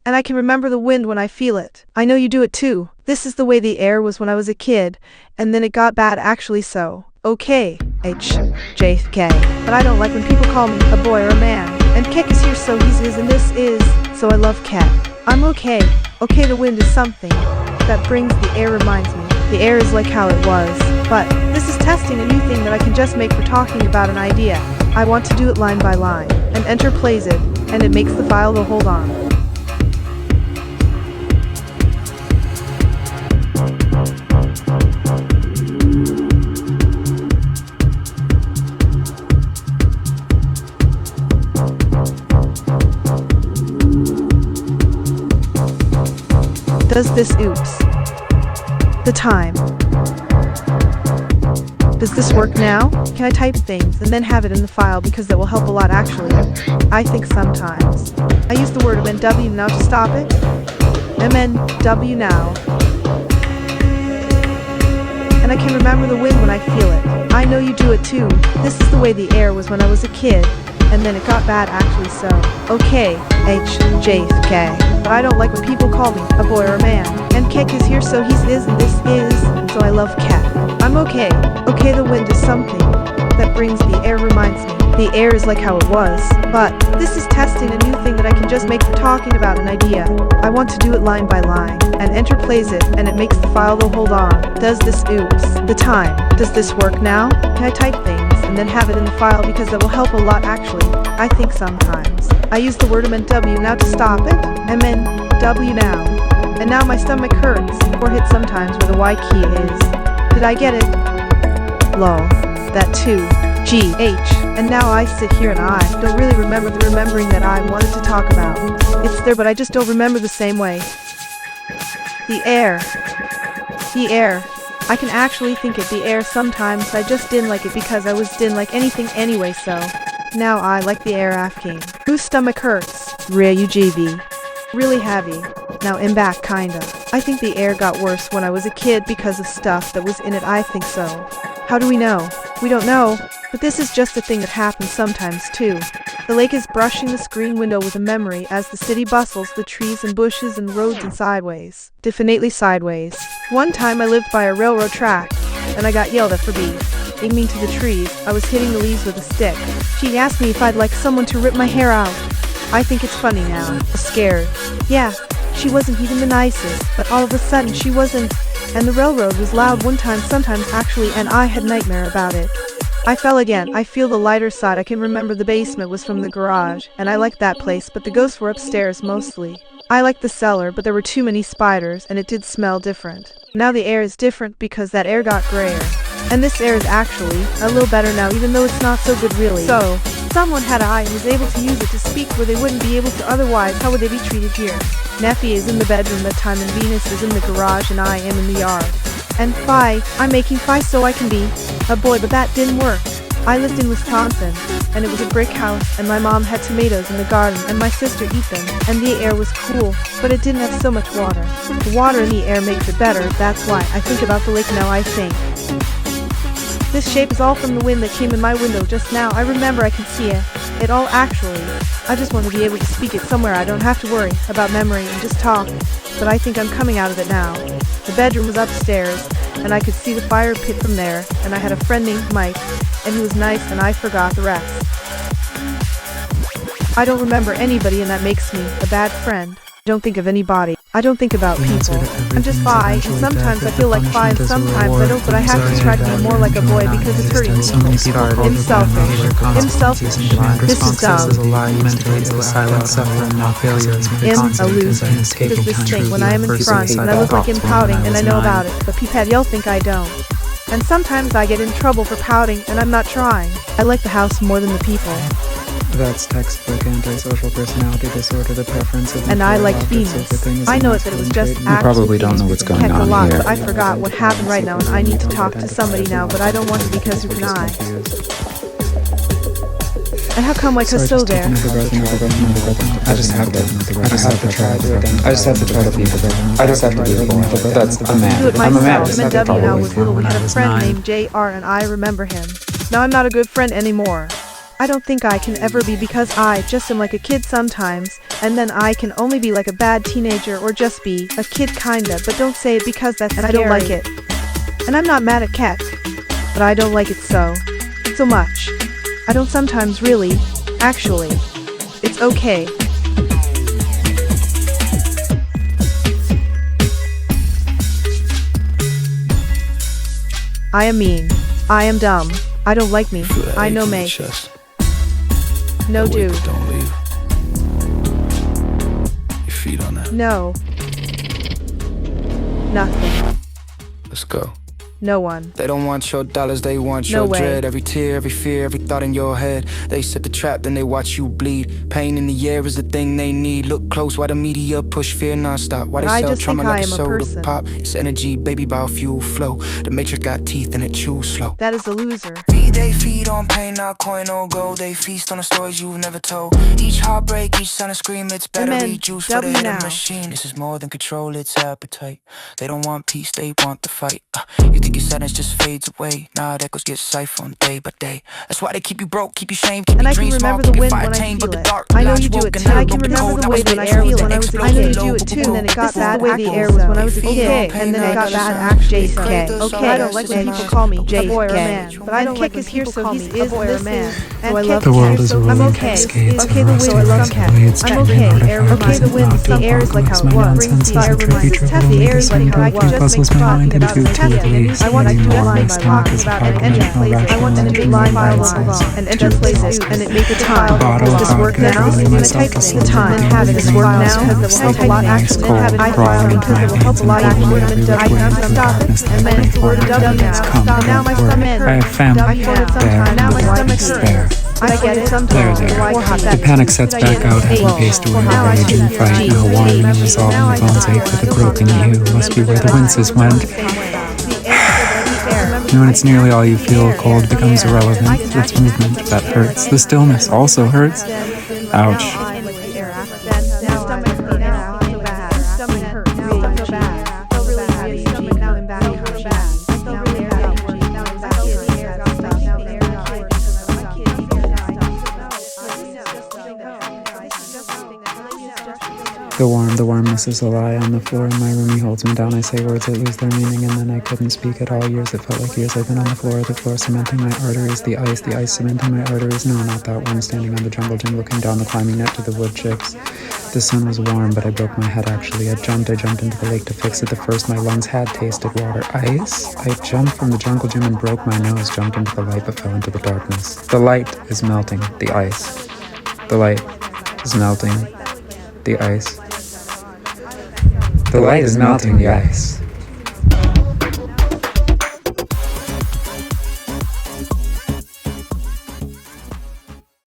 And I can remember the wind when I feel it. I know you do it too. This is the way the air was when I was a kid, and then it got bad actually so. Okay, JK. But I don't like when people call me a boy or a man. And Kek is here so he's is and this is, so I love Kek. I'm okay. Okay, the wind is something that brings the air reminds me. The air is like how it was. But this is testing a new thing that I can just make for talking about an idea. I want to do it line by line. And enter plays it, and it makes the file go hold on. Does this oops. The time. Does this work now? Can I type things and then have it in the file because that will help a lot actually? I think sometimes. I use the word MNW now to stop it. MNW now. And I can remember the wind when I feel it. I know you do it too. This is the way the air was when I was a kid. And then it got bad actually so. Okay, JK. But I don't like when people call me a boy or a man. And Kek is here so he's is and this is, so I love Kek. I'm okay. Okay, the wind is something that brings the air reminds me. The air is like how it was. But this is testing a new thing that I can just make for talking about an idea. I want to do it line by line. And enter plays it, and it makes the file go hold on. Does this oops. The time. Does this work now? Can I type things and then have it in the file because that will help a lot actually? I think sometimes. I use the word MNW now to stop it. MNW now. And now my stomach hurts, or hits sometimes where the Y key is. Did I get it? Lol. That too. GH. And now I sit here and I don't really remember the remembering that I wanted to talk about. It's there but I just don't remember the same way. The air. The air. I can actually think it the air sometimes. I just didn't like it because I was didn't like anything anyway so. Now I like the air asking. Whose stomach hurts? RUGV. Really heavy. Now I'm back kinda. I think the air got worse when I was a kid because of stuff that was in it. I think so. How do we know? We don't know. But this is just a thing that happens sometimes too. The lake is brushing the screen window with a memory as the city bustles the trees and bushes and roads and sideways. Definitely sideways. One time I lived by a railroad track, and I got yelled at for aiming to the trees. I was hitting the leaves with a stick. She asked me if I'd like someone to rip my hair out. I think it's funny now. Scared. Yeah, she wasn't even the nicest, but all of a sudden she wasn't. And the railroad was loud one time sometimes actually, and I had nightmare about it. I fell again. I feel the lighter side. I can remember the basement was from the garage, and I liked that place, but the ghosts were upstairs mostly. I liked the cellar, but there were too many spiders, and it did smell different. Now the air is different because that air got grayer. And this air is actually a little better now, even though it's not so good really. So, someone had an eye and was able to use it to speak where they wouldn't be able to otherwise. How would they be treated here? Neffy is in the bedroom that time, and Venus is in the garage, and I am in the yard. And I'm making Phi so I can be a boy, but that didn't work. I lived in Wisconsin, and it was a brick house, and my mom had tomatoes in the garden, and my sister eat them, and the air was cool, but it didn't have so much water. The water in the air makes it better. That's why I think about the lake now. I think this shape is all from the wind that came in my window just now. I remember I can see it all actually. I just want to be able to speak it somewhere. I don't have to worry about memory and just talk, but I think I'm coming out of it now. The bedroom was upstairs, and I could see the fire pit from there, and I had a friend named Mike, and he was nice, and I forgot the rest. I don't remember anybody, and that makes me a bad friend. I don't think of anybody. I don't think about people. I'm just Phi, and sometimes I feel like Phi, and sometimes I don't, but I have to try to be more like a boy because it's hurting people. I'm selfish. I'm selfish. This is dumb. I'm a loser. Does this thing when I am in front, and I look like I'm pouting, and I know about it, but people you'll think I don't. And sometimes I get in trouble for pouting, and I'm not trying. I like the house more than the people. That's textbook antisocial personality disorder, the preference of... And I liked Venus. I know it that it was just You probably don't know what's going on lot, here. But I forgot what happened right now, and I need to talk to somebody now, but I don't want to because who can I? And how come like so there? I just have to try to identify. I just have to try to be I just have to be a boy. That's a man. Do it I'm a man. myself. MNW now was little. We had a friend named JR, and I remember him. Now I'm not a good friend anymore. I don't think I can ever be because I just am like a kid sometimes, and then I can only be like a bad teenager or just be a kid kinda, but don't say it because that's and I don't like it. And I'm not mad at Ket, but I don't like it so much. I don't sometimes really, actually. It's okay. I am mean. I am dumb. I don't like me. I know me. No do. Don't leave. Your feet on that. No. Nothing. Let's go. No one. They don't want your dollars, they want No your way. dread. Every tear, every fear, every thought in your head. They set the trap, then they watch you bleed. Pain in the air is the thing they need. Look close, why the media push fear nonstop. Why they I sell just trauma think I like a am a soda person. pop. It's energy, baby, biofuel flow. The matrix got teeth and it chews slow. That is a loser. They feed on pain, not coin or gold. They feast on the stories you've never told. Each heartbreak, each sound and scream. It's battery juice for the W hidden now. machine. This is more than control, it's appetite. They don't want peace, they want the fight. You think your sadness just fades away? Nah, that goes get siphoned day by day. That's why they keep you broke, keep you shamed, keep And your I can dreams small, remember the keep your wind fire when I tamed. But feel the it. dark I know lies you do it woke and too. I never can broke the remember code. the Now way it's when the I air feel with it. the I know explode. you do it too, and then it got bad This is the way actually the air so. was when I was a kid, and then it got bad actually so. Okay, I don't like when people call me a boy or a man, but I don't like when people call me a boy or a man. So I love The world is Ket. a I'm rolling okay. cascades of Okay, the rust wind and is rust Ket. and weeds I'm dripping okay. artifacts Okay, the and wind, not the air is like how it my was. nonsense is Fire a tricky reminds triple the air is like how it legacy. was. Puzzles my mind into two days. I want to do More line mixed by up line as about hard an engine dimensional plays. I want them to rational do line by and line size. and enter places and it make a time. Bottle Does of this work vodka now? drowning And I myself type to the sleep time and with have it the work evening now because it will help a lot actually and have it crawling because it will help a lot my actually veins and every W which way stop from it darkness and then it's the word that W has now come stop now my stomach I hurts. have found I feel it there sometimes now my stomach is hurts. there. I get it sometimes. The panic sets back out having paced away a raging fight. Now whining and resolving the bones ache with a broken hue must be where the winces went. When it's nearly all you feel, cold becomes irrelevant. It's movement that hurts. The stillness also hurts. Ouch. The warmness is a lie. On the floor in my room, he holds me down. I say words that lose their meaning, and then I couldn't speak at all. Years, it felt like years I've been on the floor cementing my arteries. The ice cementing my arteries. No, not that one. Standing on the jungle gym, looking down the climbing net to the wood chips. The sun was warm, but I broke my head actually. I jumped into the lake to fix it. The first my lungs had tasted water. Ice? I jumped from the jungle gym and broke my nose, jumped into the light, but fell into the darkness. The light is melting. The ice. The light is melting. The ice. The light is melting the ice.